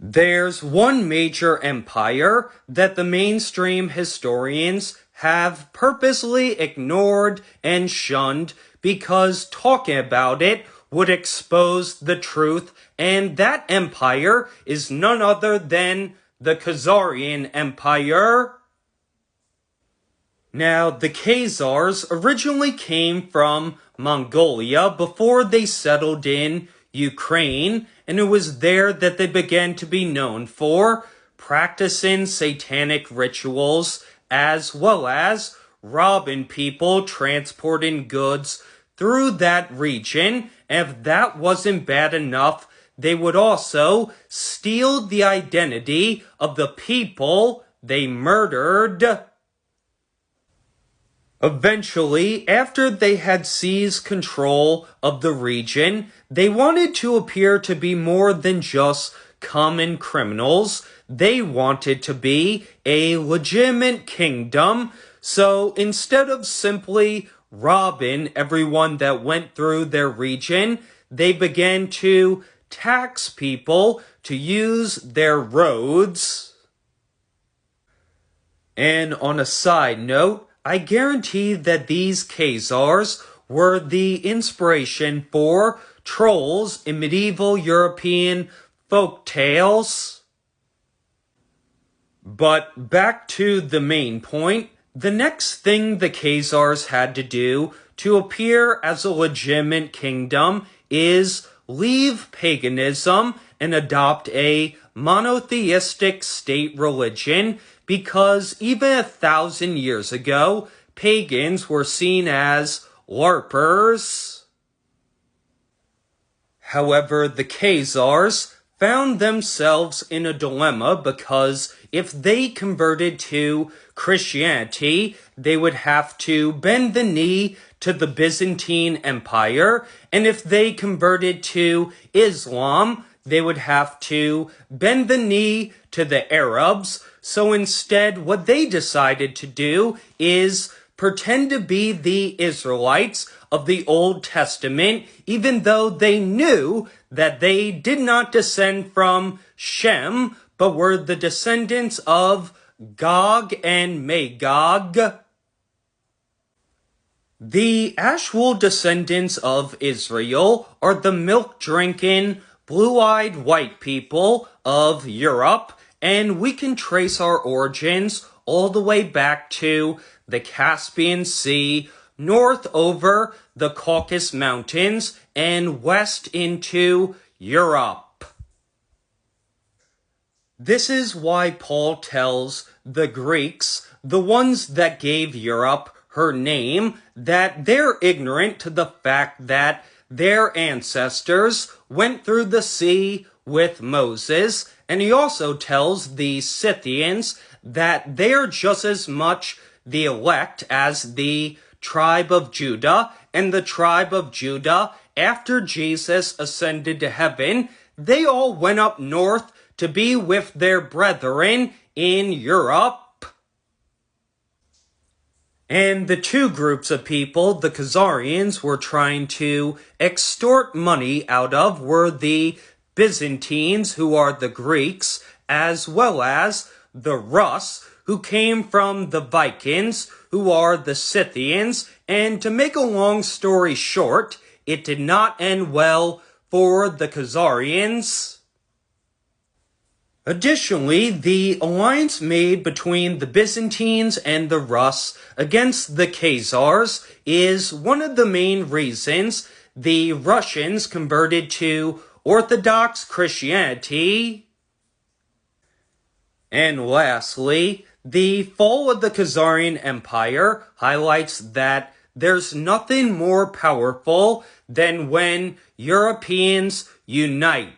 There's one major empire that the mainstream historians have purposely ignored and shunned because talking about it would expose the truth, and that empire is none other than the Khazarian Empire. Now, the Khazars originally came from Mongolia before they settled in Ukraine, and it was there that they began to be known for practicing satanic rituals as well as robbing people transporting goods through that region. And if that wasn't bad enough, they would also steal the identity of the people they murdered. Eventually, after they had seized control of the region, they wanted to appear to be more than just common criminals. They wanted to be a legitimate kingdom. So instead of simply robbing everyone that went through their region, they began to tax people to use their roads. And on a side note, I guarantee that these Khazars were the inspiration for trolls in medieval European folk tales. But back to the main point, the next thing the Khazars had to do to appear as a legitimate kingdom is leave paganism and adopt a monotheistic state religion, because even 1,000 years ago, pagans were seen as LARPers. However, the Khazars found themselves in a dilemma because if they converted to Christianity, they would have to bend the knee to the Byzantine Empire, and if they converted to Islam, they would have to bend the knee to the Arabs. So instead, what they decided to do is pretend to be the Israelites of the Old Testament, even though they knew that they did not descend from Shem, but were the descendants of Gog and Magog. The actual descendants of Israel are the milk-drinking, blue-eyed white people of Europe, and we can trace our origins all the way back to the Caspian Sea, north over the Caucasus Mountains, and west into Europe. This is why Paul tells the Greeks, the ones that gave Europe her name, that they're ignorant to the fact that their ancestors went through the sea with Moses, and he also tells the Scythians that they're just as much the elect as the tribe of Judah, and the tribe of Judah, after Jesus ascended to heaven, they all went up north to be with their brethren in Europe. And the two groups of people the Khazarians were trying to extort money out of were the Byzantines, who are the Greeks, as well as the Rus, who came from the Vikings, who are the Scythians. And to make a long story short, it did not end well for the Khazarians. Additionally, the alliance made between the Byzantines and the Rus against the Khazars is one of the main reasons the Russians converted to Orthodox Christianity. And lastly, the fall of the Khazarian Empire highlights that there's nothing more powerful than when Europeans unite.